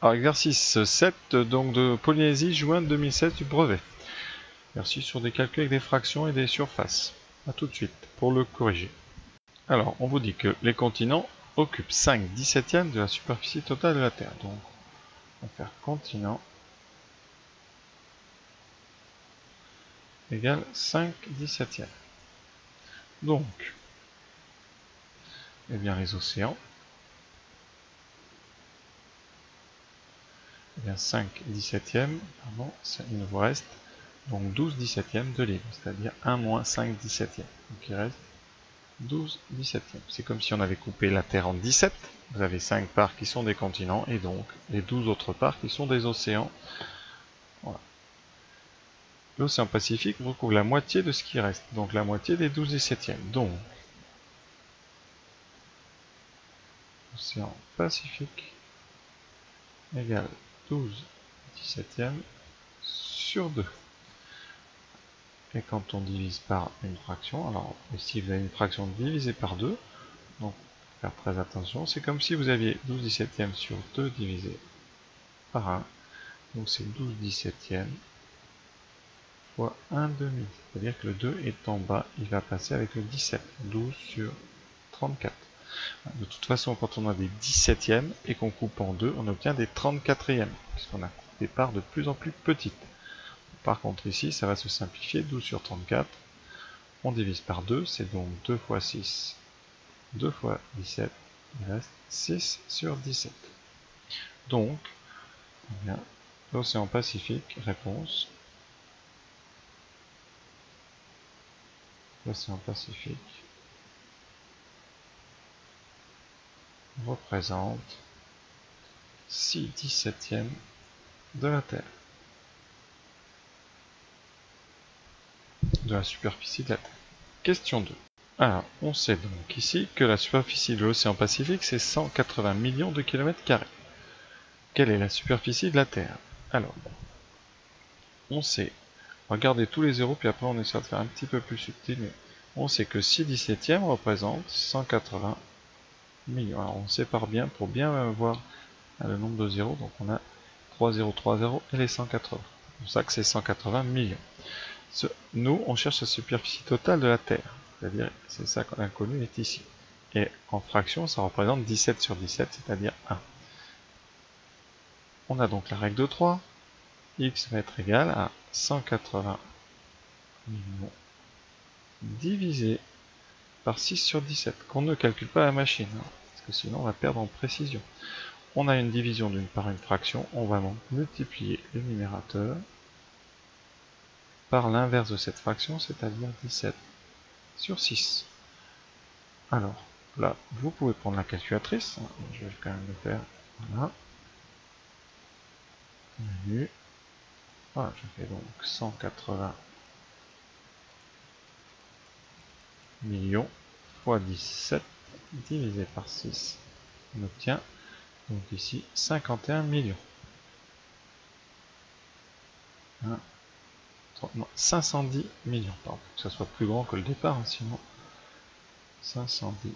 Alors, exercice 7 donc de Polynésie, juin 2016 du brevet. Merci sur des calculs avec des fractions et des surfaces. A tout de suite pour le corriger. Alors, on vous dit que les continents occupent 5/17 de la superficie totale de la Terre. Donc, on va faire continent égale 5/17. Donc, eh bien les océans, eh bien 5/17, pardon, il nous reste donc 12/17 de libre, c'est-à-dire 1 moins 5/17. Donc il reste 12/17. C'est comme si on avait coupé la Terre en 17. Vous avez 5 parts qui sont des continents et donc les 12 autres parts qui sont des océans. Voilà. L'océan Pacifique recouvre la moitié de ce qui reste, donc la moitié des 12/17. Donc, l'océan Pacifique égale 12/17 sur 2. Et quand on divise par une fraction, alors ici vous avez une fraction divisée par 2, donc faire très attention, c'est comme si vous aviez 12/17 sur 2 divisé par 1, donc c'est 12/17 fois 1 demi, c'est-à-dire que le 2 est en bas, il va passer avec le 17, 12 sur 34. De toute façon, quand on a des 17e et qu'on coupe en 2, on obtient des 34e, puisqu'on a des parts de plus en plus petites. Par contre ici, ça va se simplifier, 12 sur 34, on divise par 2, c'est donc 2 fois 6, 2 fois 17, il reste 6 sur 17. Donc, eh bien, l'océan Pacifique, réponse, l'océan Pacifique représente 6/17 de la Terre, de la superficie de la Terre. Question 2. Alors, on sait donc ici que la superficie de l'océan Pacifique, c'est 180 millions de kilomètres carrés. Quelle est la superficie de la Terre? Alors, on sait, regardez tous les zéros, puis après on essaie de faire un petit peu plus subtil, mais on sait que 6/17 représente 180 millions. Alors, on sépare bien pour bien voir le nombre de zéros, donc on a 3 0, 3 0 et les 180. C'est pour ça que c'est 180 millions. Nous, on cherche la superficie totale de la Terre, c'est-à-dire, c'est ça que l'inconnu est ici. Et en fraction, ça représente 17 sur 17, c'est-à-dire 1. On a donc la règle de 3, x va être égal à 180 millions divisé par 6 sur 17, qu'on ne calcule pas à la machine, hein, parce que sinon on va perdre en précision. On a une division d'une par une fraction, on va donc multiplier le numérateur par l'inverse de cette fraction, c'est-à-dire 17 sur 6. Alors, là, vous pouvez prendre la calculatrice, je vais quand même le faire, voilà. Menu. Voilà, je fais donc 180 millions fois 17 divisé par 6. On obtient donc ici 51 millions. 510 millions, pardon, que ça soit plus grand que le départ, hein, sinon 510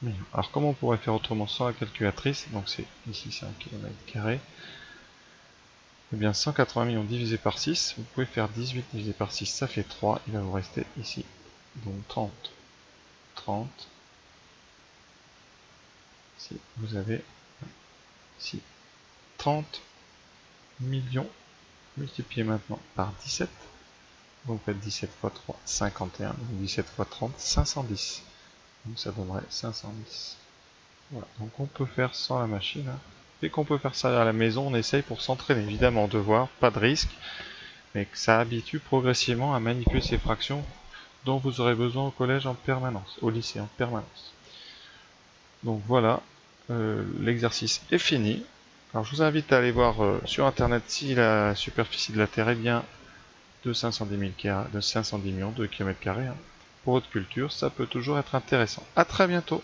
millions. Alors comment on pourrait faire autrement sans la calculatrice? Donc c'est ici c'est 1 km². Et bien 180 millions divisé par 6, vous pouvez faire 18 divisé par 6, ça fait 3, il va vous rester ici. Donc 30. 30. Si vous avez ici 30 millions multiplié maintenant par 17. Vous faites 17 fois 3, 51. Donc 17 fois 30, 510. Donc ça donnerait 510. Voilà, donc on peut faire sans la machine. Hein. Dès qu'on peut faire ça à la maison, on essaye pour s'entraîner. Évidemment, devoir, pas de risque, mais que ça habitue progressivement à manipuler ces fractions dont vous aurez besoin au collège en permanence, au lycée en permanence. Donc voilà, l'exercice est fini. Alors je vous invite à aller voir sur internet si la superficie de la Terre est bien de 510 millions de km². Hein. Pour votre culture, ça peut toujours être intéressant. A très bientôt.